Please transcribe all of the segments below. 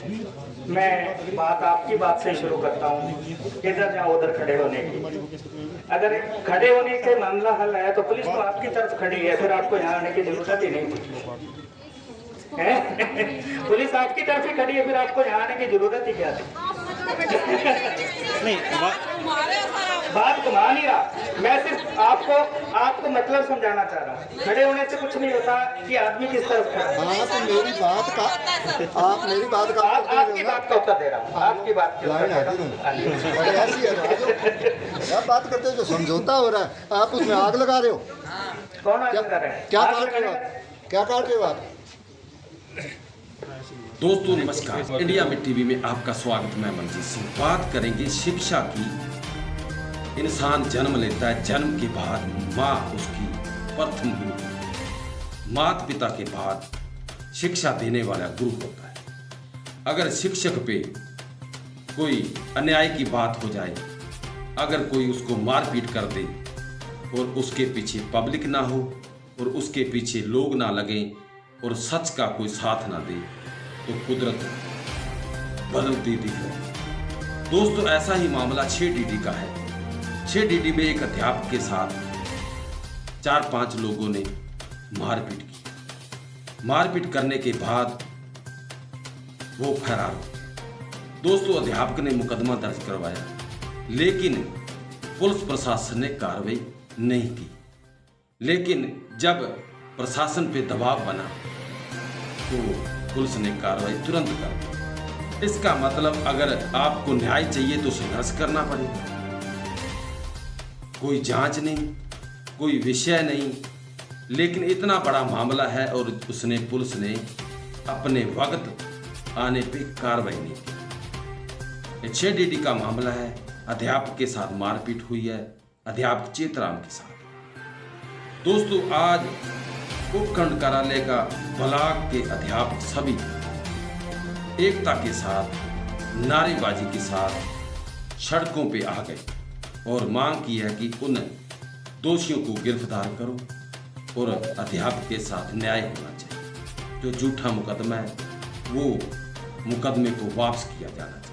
मैं बात आपकी बात से शुरू करता हूँ, इधर जहाँ उधर खड़े होने की। अगर खड़े होने से मामला हल है तो पुलिस तो आपकी तरफ खड़ी है, फिर आपको यहाँ आने की जरूरत ही नहीं थी। पुलिस आपकी तरफ ही खड़ी है, फिर आपको यहाँ आने की जरूरत ही क्या थी? नहीं, बात घुमा नहीं रहा, मैं सिर्फ आपको मतलब समझाना चाह रहा हूँ। खड़े होने से कुछ नहीं होता कि आदमी किस तरफ खड़ा है। हाँ, तो मेरी बात का आप मेरी बात का आपकी बात का उत्तर दे रहा हूँ, आपकी बात का लाइन आती नहीं ऐसी है। आप बात करते हो जो समझौता हो रहा है, आप उसमें आग लगा रहे हो। कौन आग लगा रहा है? क्या काट रहे हो आप? क्या काट रहे हो आप? दोस्तों नमस्कार, इंडिया में टीवी में आपका स्वागत। मैं मनजीत सिंह। बात करेंगे शिक्षा की। इंसान जन्म लेता है, जन्म के बाद माँ उसकी प्रथम गुरु, माता पिता के बाद शिक्षा देने वाला गुरु होता है। अगर शिक्षक पे कोई अन्याय की बात हो जाए, अगर कोई उसको मारपीट कर दे और उसके पीछे पब्लिक ना हो और उसके पीछे लोग ना लगें और सच का कोई साथ ना दे, तो कुदरत बदल देती है। दोस्तों ऐसा ही मामला 6DD का है। 6DD में एक अध्यापक के साथ 4-5 लोगों ने मारपीट की। मारपीट करने के बाद वो फरार हो गए। दोस्तों अध्यापक ने मुकदमा दर्ज करवाया, लेकिन पुलिस प्रशासन ने कार्रवाई नहीं की। लेकिन जब प्रशासन पे दबाव बना तो पुलिस ने कार्रवाई तुरंत कर दी। इसका मतलब अगर आपको न्याय चाहिए तो संघर्ष करना पड़ेगा। कोई जांच नहीं, कोई विषय नहीं, लेकिन इतना बड़ा मामला है और पुलिस ने अपने वक्त आने पे कार्रवाई नहीं की। 6DD का मामला है। अध्यापक के साथ मारपीट हुई है, अध्यापक चेतराम के साथ। दोस्तों आज उपखंड कार्यालय का ब्लॉक के अध्यापक सभी एकता के साथ, नारेबाजी के साथ सड़कों पे आ गए और मांग की है कि उन दोषियों को गिरफ्तार करो और अध्यापक के साथ न्याय होना चाहिए। जो झूठा मुकदमा है वो मुकदमे को वापस किया जाना चाहिए।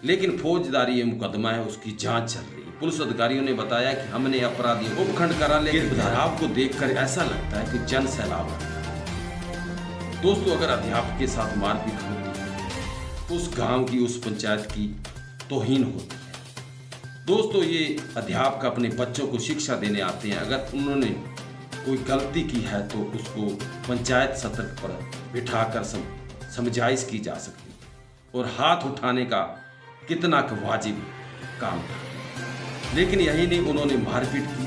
लेकिन फौजदारी ये मुकदमा है, उसकी जांच चल रही है। पुलिस अधिकारियों ने बताया कि हमने अपराधियों उपखंड कार्यालय के धाराव को देखकर ऐसा लगता है कि जन सैलाब है। दोस्तों अगर अध्यापक के साथ मारपीट होती है, उस गांव की, उस पंचायत की तौहीन होती है। दोस्तों ये अध्यापक अपने बच्चों को शिक्षा देने आते हैं। अगर उन्होंने कोई गलती की है तो उसको पंचायत सत्र पर बिठाकर समझाइश की जा सकती है और हाथ उठाने का कितना वाजिब काम था। लेकिन यही नहीं, उन्होंने मारपीट की,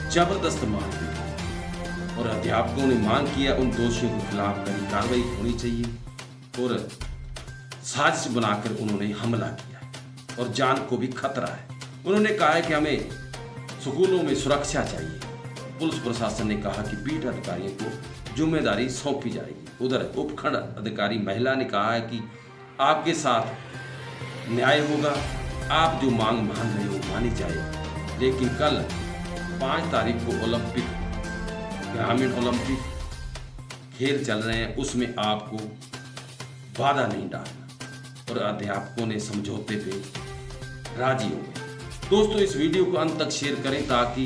जबरदस्त मारपीट की और अध्यापकों ने मांग किया उन दोषियों के खिलाफ कड़ी कार्रवाई होनी चाहिए और साजिश बनाकर उन्होंने हमला किया है और जान को भी खतरा है। उन्होंने कहा है कि हमें स्कूलों में सुरक्षा चाहिए। पुलिस प्रशासन ने कहा कि बीट अधिकारियों को जिम्मेदारी सौंपी जाएगी। उधर उपखंड अधिकारी महिला ने कहा है कि आपके साथ न्याय होगा, आप जो मांग मान रहे हो मानी जाए। लेकिन कल 5 तारीख को ओलंपिक, ग्रामीण ओलंपिक खेल चल रहे हैं, उसमें आपको बाधा नहीं डालना। और अध्यापकों ने समझौते पे राजी हो गए। दोस्तों इस वीडियो को अंत तक शेयर करें ताकि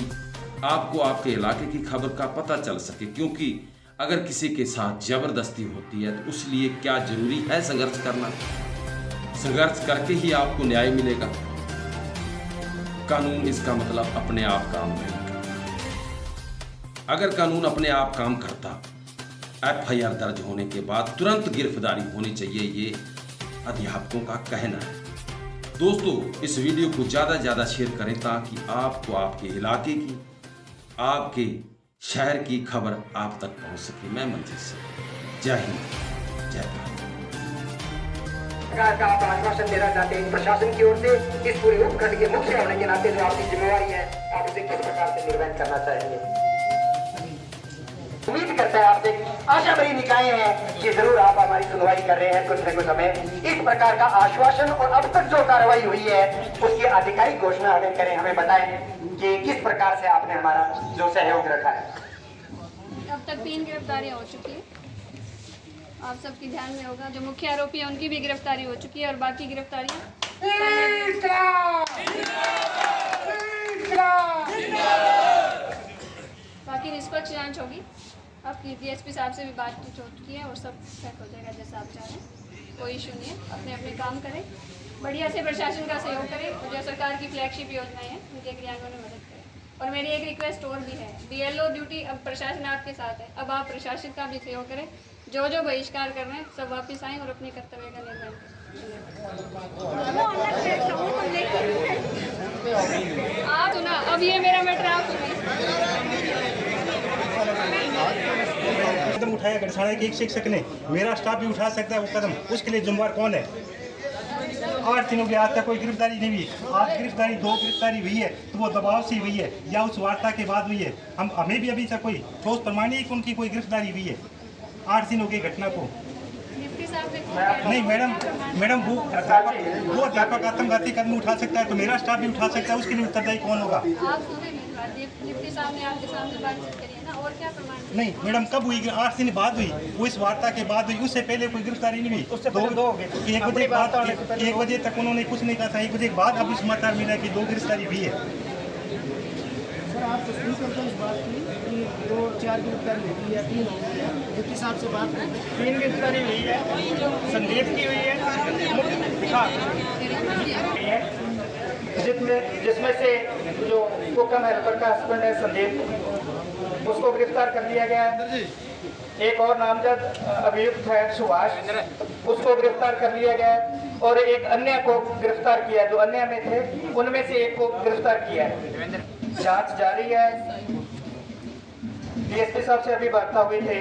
आपको आपके इलाके की खबर का पता चल सके, क्योंकि अगर किसी के साथ जबरदस्ती होती है तो उसलिए क्या जरूरी है संघर्ष करना? संघर्ष करके ही आपको न्याय मिलेगा। कानून इसका मतलब अपने आप काम नहीं करता। अगर कानून अपने आप काम करता, FIR दर्ज होने के बाद तुरंत गिरफ्तारी होनी चाहिए, ये अध्यापकों का कहना है। दोस्तों इस वीडियो को ज़्यादा से ज़्यादा शेयर करें ताकि आपको आपके इलाके की, आपके शहर की खबर आप तक पहुंच सके। मैं मनजीत सिंह, जय हिंद, जय भारत। सरकार का आप आश्वासन देना चाहते हैं प्रशासन की ओर से इस पूरे उपखंड के मुख्य होने के नाते जो आपकी जिम्मेवारी है, आप उसे किस प्रकार से निर्वहन करना चाहेंगे? उम्मीद करता है आपसे, आशा भरी निकाय हैं कि जरूर आप हमारी सुनवाई कर रहे हैं कुछ न कुछ हमें इस प्रकार का आश्वासन और अब तक जो कार्रवाई हुई है उसकी आधिकारिक घोषणा हमें करें, हमें बताएं कि किस प्रकार से आपने हमारा जो सहयोग रखा है। अब तक 3 गिरफ्तारियां हो चुकी है। आप सबके ध्यान में होगा जो मुख्य आरोपी है उनकी भी गिरफ्तारी हो चुकी है और बाकी गिरफ्तारियां बाकी निष्पक्ष जांच होगी। आपकी डीएसपी साहब से भी बातचीत हो चुकी है और सब सेट हो जाएगा जैसा आप चाह रहे हैं। कोई इशू नहीं है, अपने अपने काम करें, बढ़िया से प्रशासन का सहयोग करें और जो सरकार की फ्लैगशिप योजनाएं हैं उनके क्रियान्वयन में मदद करें। और मेरी एक रिक्वेस्ट और भी है, बीएलओ ड्यूटी अब प्रशासन आपके साथ है, अब आप प्रशासन का भी सहयोग करें। जो जो बहिष्कार कर रहे हैं सब वापस आएँ और अपने कर्तव्य का निर्वहन करें। आप सुना, अब ये मेरा मैटर आप सुनिए। कदम उठाया गढ़साना के एक शिक्षक ने, मेरा स्टाफ भी उठा सकता है वो कदम, उसके लिए जिम्मेवार कौन है? 8 दिनों के आज तक कोई गिरफ्तारी नहीं हुई। आज गिरफ्तारी 2 गिरफ्तारी हुई है तो वो दबाव से हुई है या उस वार्ता के बाद हुई है? हमें भी अभी तक कोई ठोस प्रमाण नहीं कि उनकी कोई गिरफ्तारी हुई है 8 दिनों की घटना को। नहीं मैडम वो अध्यापक आत्मघाती कदम उठा सकता है तो मेरा स्टाफ भी उठा सकता है, उसके लिए उत्तरदायी कौन होगा? आप सुने मेरी बात, डिप्टी साहब ने आपके सामने बातचीत करी है ना, और क्या प्रमाण? नहीं मैडम, कब हुई? 8 दिन बाद हुई, वो इस वार्ता के बाद हुई, उससे पहले कोई गिरफ्तारी नहीं हुई। उससे पहले 2 हो गए। 1 बजे तक उन्होंने कुछ नहीं कहा था, 1 बजे के बाद अभी समाचार मिला कि 2 गिरफ्तारी हुई है। सर आप तस्वीर करते इस बात की कि 2-4 गिरफ्तारी हुई है, 3 हो गई है, डिप्टी साहब से बात हुई 3 गिरफ्तारी हुई है, संदीप की हुई है, जिसमें से जो कोकम हेल्पर का हस्बैंड है संदीप, उसको गिरफ्तार कर लिया गया है। एक और नामजद अभियुक्त है सुभाष, उसको गिरफ्तार कर लिया गया है और एक अन्य को गिरफ्तार किया है। जो अन्य में थे उनमें से एक को गिरफ्तार किया है। जांच जारी है। डीएसपी साहब से अभी वार्ता हुई थी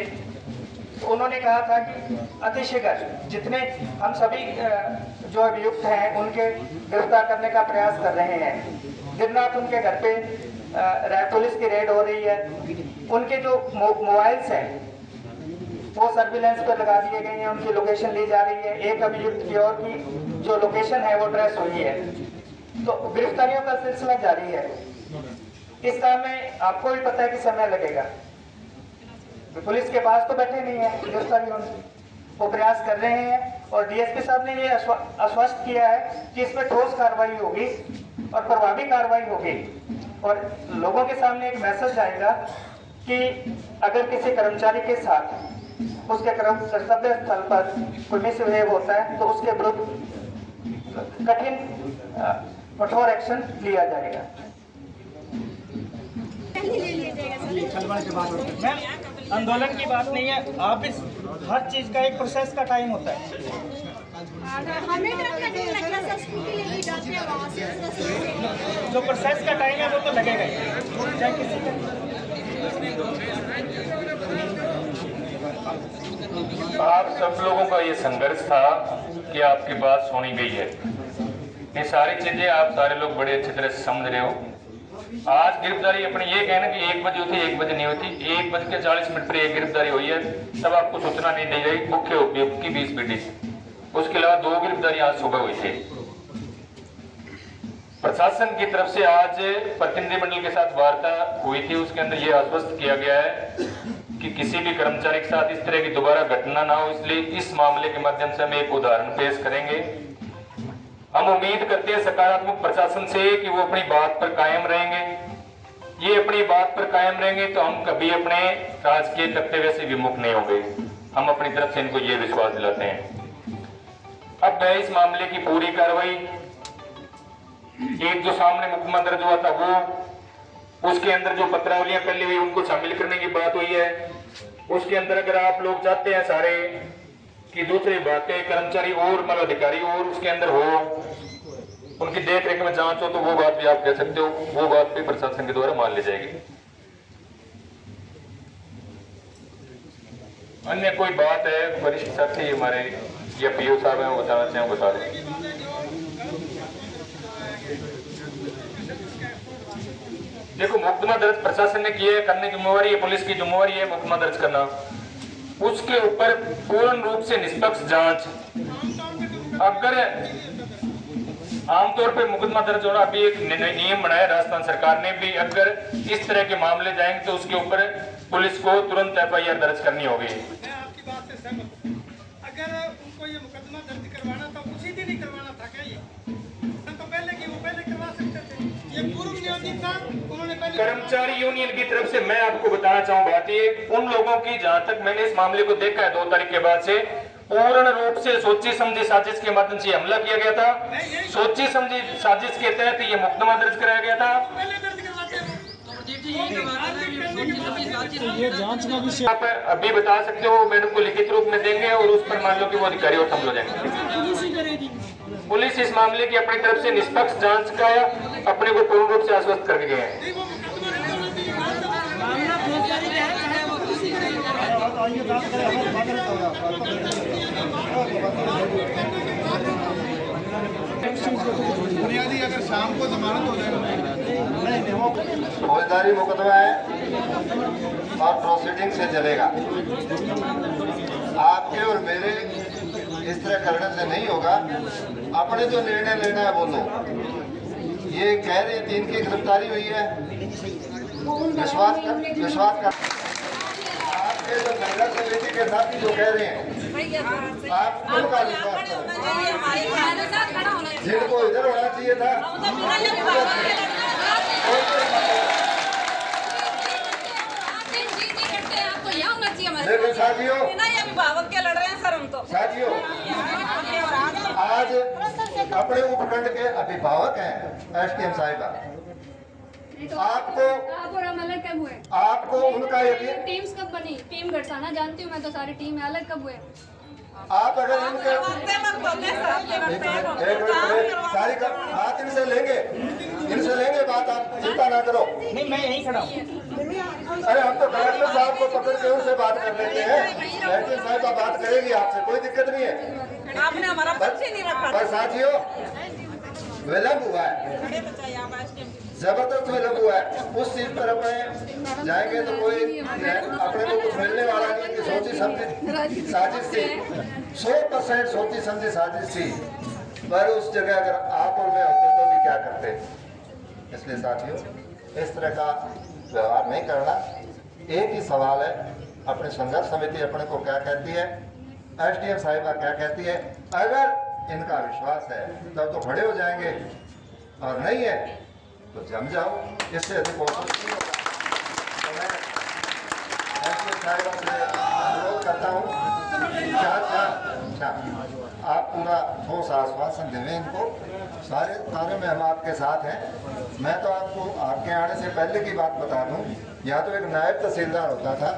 तो उन्होंने कहा था कि अतिशीघ्र जितने हम सभी जो अभियुक्त हैं उनके गिरफ्तार करने का प्रयास कर रहे हैं। दिन रात उनके घर पे पुलिस की रेड हो रही है। उनके जो मोबाइल्स हैं वो सर्विलेंस पर लगा दिए गए हैं, उनकी लोकेशन ली जा रही है। एक अभियुक्त की और की जो लोकेशन है वो ट्रेस हुई है। तो गिरफ्तारियों का सिलसिला जारी है। इस काम में आपको भी पता है कि समय लगेगा। पुलिस के पास तो बैठे नहीं है गिरफ्तारी होने, वो प्रयास कर रहे हैं और डीएसपी साहब ने ये आश्वस्त किया है कि इस पर ठोस कार्रवाई होगी और प्रभावी कार्रवाई होगी। और लोगों के सामने एक मैसेज जाएगा कि अगर किसी कर्मचारी के साथ उसके कर्तव्य स्थल पर कोई मिसबिहेव होता है तो उसके विरुद्ध कठिन कठोर एक्शन लिया जाएगा। आंदोलन की बात नहीं है, आप इस हर चीज का एक प्रोसेस का टाइम होता है। जो प्रोसेस का टाइम है वो तो लगेगा ही, चाहे किसी का। आप सब लोगों का ये संघर्ष था कि आपकी बात सुनी गई है। ये सारी चीजें आप सारे लोग बड़े अच्छी तरह से समझ रहे हो। आज गिरफ्तारी अपने ये कहना कि 1 बजे होती 1 बजे नहीं होती, 1:40 पर एक गिरफ्तारी हुई है, तब आपको सूचना नहीं दी गई मुख्य उपयुक्त की 20 बीडी। उसके अलावा 2 गिरफ्तारी आज सुबह हुई थी। प्रशासन की तरफ से आज प्रतिनिधिमंडल के साथ वार्ता हुई थी, उसके अंदर ये आश्वस्त किया गया है कि किसी भी कर्मचारी के साथ इस तरह की दोबारा घटना ना हो। इसलिए इस मामले के माध्यम से हम एक उदाहरण पेश करेंगे। हम उम्मीद करते हैं सकारात्मक प्रशासन से कि वो अपनी बात पर कायम रहेंगे। ये अपनी बात पर कायम रहेंगे तो हम कभी अपने राजकीय कर्तव्य से विमुख नहीं होंगे। हम अपनी तरफ से इनको ये विश्वास दिलाते हैं। अब है इस मामले की पूरी कार्रवाई। एक जो सामने मुकदमा दर्ज हुआ था वो, उसके अंदर जो पत्रावलियां पहले हुई उनको शामिल करने की बात हुई है। उसके अंदर अगर आप लोग चाहते हैं सारे कि दूसरी बातें कर्मचारी और मतलब अधिकारी और उसके अंदर हो, उनकी देख रेख में जांच हो, तो वो बात भी आप कह सकते हो। वो बात भी प्रशासन के द्वारा मान ली जाएगी। अन्य कोई बात है वरिष्ठ साथी हमारे या पीओ साहब हैं वो बताना चाहें, बता दें। देखो, मुकदमा दर्ज प्रशासन ने किया है, करने की जिम्मेवारी है, पुलिस की जिम्मेवारी है मुकदमा दर्ज करना। उसके ऊपर पूर्ण रूप से निष्पक्ष जांच। अगर आमतौर पर मुकदमा दर्ज होना, अभी एक नियम बनाया राजस्थान सरकार ने भी, अगर इस तरह के मामले जाएंगे तो उसके ऊपर पुलिस को तुरंत FIR दर्ज करनी होगी। कर्मचारी यूनियन की तरफ से मैं आपको बताना चाहूँ बात ये, उन लोगों की जहां तक मैंने इस मामले को देखा है 2 तारीख के बाद से पूर्ण रूप से सोची समझी साजिश के माध्यम से हमला किया गया था। सोची समझी साजिश के तहत ये मुकदमा दर्ज कराया गया था। ये जांच का विषय आप अभी बता सकते हो, मैडम को लिखित रूप में देंगे और उस पर मान लो कि वो अधिकारी और समझ हो जाएंगे। पुलिस ही करेगी। पुलिस इस मामले की अपनी तरफ से निष्पक्ष जांच का अपने को पूर्ण रूप से आश्वस्त करके गए हैं। मामला फौजदारी का है, चाहे वो पुलिस ही करेगी। आइए बात करें, बुनियादी अगर शाम को जमानत हो जाएगा फौजदारी मुकदमा है और प्रोसीडिंग से चलेगा। आपके और मेरे इस तरह करने से नहीं होगा। अपने जो निर्णय लेना है वो लो। ये कह रहे 3 की गिरफ्तारी हुई है, विश्वास कर आपके जो महिला समिति के साथी जो कह रहे हैं आप उनका विश्वास करो। जिनको इधर होना चाहिए था लेकिन साथियों अभिभावक के लड़ रहे हैं सर हम तो। साथियों आज अपने उपखंड के अभिभावक हैं एसडीएम साहिबा। आपको आप और हम अलग कब हुए? आपको उनका यकीन टीम्स कब बनी? टीम गढ़साना जानती हूँ मैं तो, सारी टीम है, अलग कब हुए? आप अगर इनके सारी बात इनसे लेंगे बात, आप चिंता ना करो। नहीं, मैं यहीं खड़ा हूँ। अरे हम तो कलेक्टर साहब को पकड़ के उनसे बात कर लेते हैं। एसडीएम साहिबा बात करेगी आपसे, कोई दिक्कत नहीं है। आपने हमारा पक्ष ही नहीं रखा। पर साथियों विलम्ब हुआ है, जबरदस्त विलम्ब हुआ है। उस चीज पर अपने जाएंगे तो कोई अपने को कुछ मिलने वाला नहीं कि सोची समझी साजिश थी, 100% सोची समझी साजिश थी। पर उस जगह अगर आप और मैं होते तो भी क्या करते। इसलिए साथियों इस तरह का व्यवहार नहीं करना। एक ही सवाल है, अपनी संघर्ष समिति अपने को क्या कहती है, एसडीएम साहिबा क्या कहती है। अगर इनका विश्वास है तब तो खड़े हो जाएंगे और नहीं है तो जम जाओ। इससे अधिक कोशिश नहीं होगा। तो मैं एसडीएम साहिबा से अनुरोध करता हूँ आप पूरा ठोस आश्वासन देवें इनको। सारे कार्य में हम आपके साथ हैं। मैं तो आपको आपके आने से पहले की बात बता दूं, यहाँ तो एक नायब तहसीलदार होता था।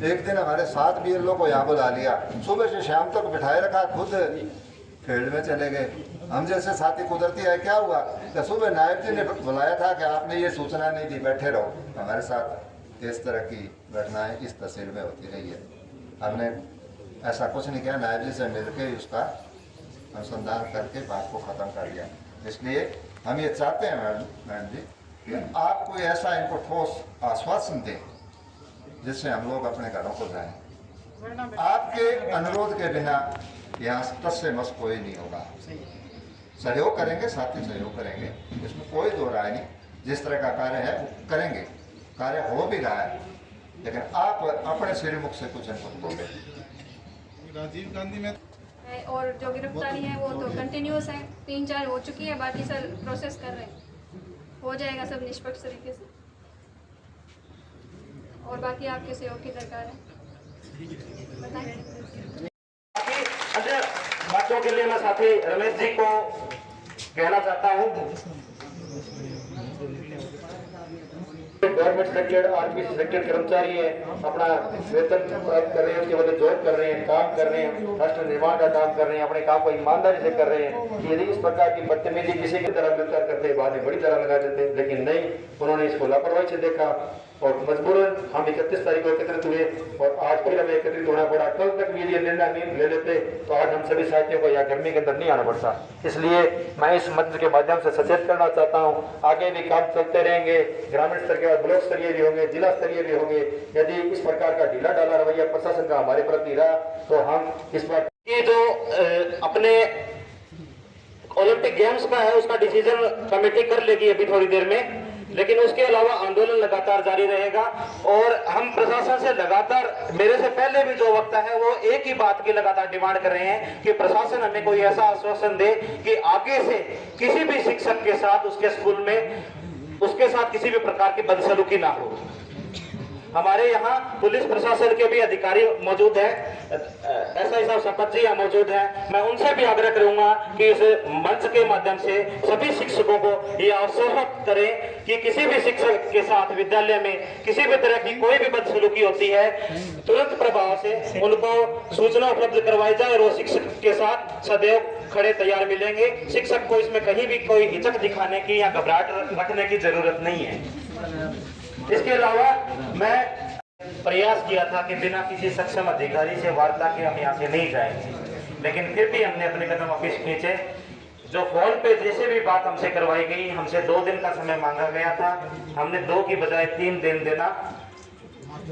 एक दिन हमारे 7 बीएलओ को यहाँ बुला लिया, सुबह से शाम तक बिठाए रखा, खुद फील्ड में चले गए। हम जैसे साथी कुदरती है, क्या हुआ तो सुबह नायब जी ने बुलाया था कि आपने ये सूचना नहीं दी, बैठे रहो। हमारे साथ इस तरह की घटनाएं इस तहसील में होती रही है। हमने ऐसा कुछ नहीं किया, नायब जी से मिलकर उसका अनुसंधान करके बात को ख़त्म कर दिया। इसलिए हम ये चाहते हैं मैडम जी कि आप कोई ऐसा इनको ठोस आश्वासन दें जिससे हम लोग अपने घरों को जाएं। आपके अनुरोध के बिना यहाँ टस से मस कोई नहीं होगा। सहयोग करेंगे, साथी सहयोग करेंगे, इसमें कोई दो राय नहीं। जिस तरह का कार्य है करेंगे, कार्य हो भी रहा है, लेकिन आप अपने श्रीमुख से कुछ इनको बोले। राजीव गांधी में और जो गिरफ्तारी है वो तो कंटिन्यूस है, 3-4 हो चुकी है, बाकी सर प्रोसेस कर रहे हैं, हो जाएगा सब निष्पक्ष तरीके से। और बाकी आपके सहयोग की दरकार है, बताएं। बातों के लिए मैं साथी रमेश जी को कहना चाहता हूँ। गवर्नमेंट सेक्टर आरपीसी सेक्टर कर्मचारी है, अपना वेतन प्राप्त कर रहे हैं, उसके बाद जॉब कर रहे हैं, काम कर रहे हैं, राष्ट्र निर्माण का काम कर रहे हैं, अपने काम को ईमानदारी से कर रहे हैं। यदि इस प्रकार की बदतमीजी किसी की तरह गिरफ्तार करते बाद में बड़ी तरह लगा देते, लेकिन नहीं, उन्होंने इसको लापरवाही से देखा और मजबूरन हम 31 तारीख को एकत्रित हुए और आज फिर हमें एकत्रित होना पड़ा। कल तक भी ये निर्णय नहीं ले लेते तो आज हम सभी साथियों को यहाँ गर्मी के अंदर नहीं आना पड़ता। इसलिए मैं इस मंच के माध्यम से सचेत करना चाहता हूँ, आगे भी काम चलते रहेंगे, ग्रामीण स्तर के बाद ब्लॉक स्तरीय भी होंगे, जिला स्तरीय भी होंगे। यदि इस प्रकार का ढीला ढाला रवैया प्रशासन का हमारे प्रति रहा तो हम इस बार ये जो अपने ओलंपिक गेम्स का है उसका डिसीजन कमेटी कर लेगी अभी थोड़ी देर में, लेकिन उसके अलावा आंदोलन लगातार जारी रहेगा। और हम प्रशासन से लगातार, मेरे से पहले भी जो वक्ता है वो एक ही बात की लगातार डिमांड कर रहे हैं कि प्रशासन हमें कोई ऐसा आश्वासन दे कि आगे से किसी भी शिक्षक के साथ उसके स्कूल में उसके साथ किसी भी प्रकार की बदसलूकी ना हो। हमारे यहाँ पुलिस प्रशासन के भी अधिकारी मौजूद हैं, एसआई साहब शपथ जी यहाँ मौजूद हैं। मैं उनसे भी आग्रह करूंगा कि इस मंच के माध्यम से सभी शिक्षकों को ये आश्वस्त करें कि किसी भी शिक्षक के साथ विद्यालय में किसी भी तरह की कोई भी बदसलूकी होती है, तुरंत प्रभाव से उनको सूचना उपलब्ध करवाई जाए और वो शिक्षक के साथ सदैव खड़े तैयार मिलेंगे। शिक्षक को इसमें कहीं भी कोई हिचक दिखाने की या घबराहट रखने की जरूरत नहीं है। इसके अलावा मैं प्रयास किया था कि बिना किसी सक्षम अधिकारी से वार्ता के हम यहाँ से नहीं जाएंगे, लेकिन फिर भी हमने अपने कदम वापस खींचे। जो फोन पे जैसे भी बात हमसे करवाई गई, हमसे 2 दिन का समय मांगा गया था, हमने 2 की बजाय 3 दिन देना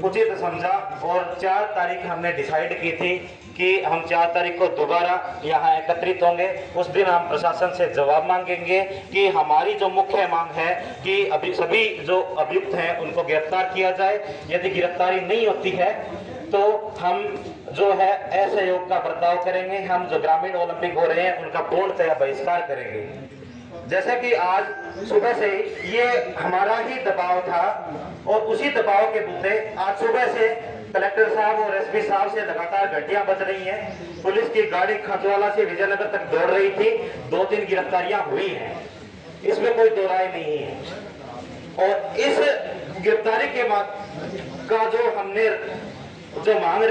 उचित समझा और 4 तारीख हमने डिसाइड की थी कि हम 4 तारीख को दोबारा यहाँ एकत्रित होंगे। उस दिन हम प्रशासन से जवाब मांगेंगे कि हमारी जो मुख्य मांग है कि अभी सभी जो अभियुक्त हैं उनको गिरफ्तार किया जाए। यदि गिरफ्तारी नहीं होती है तो हम जो है असहयोग का बर्ताव करेंगे। हम जो ग्रामीण ओलंपिक हो रहे हैं उनका पूर्णतया बहिष्कार करेंगे। जैसा कि आज सुबह से ये हमारा ही दबाव था और उसी दबाव के बुते आज सुबह से कलेक्टर साहब और एसपी साहब से लगातार घंटियां बज रही हैं। पुलिस की गाड़ी खजवाला से विजयनगर तक दौड़ रही थी। 2-3 गिरफ्तारियां हुई हैं, इसमें कोई दो राय नहीं है। और इस गिरफ्तारी के बाद का जो हमने जो मांग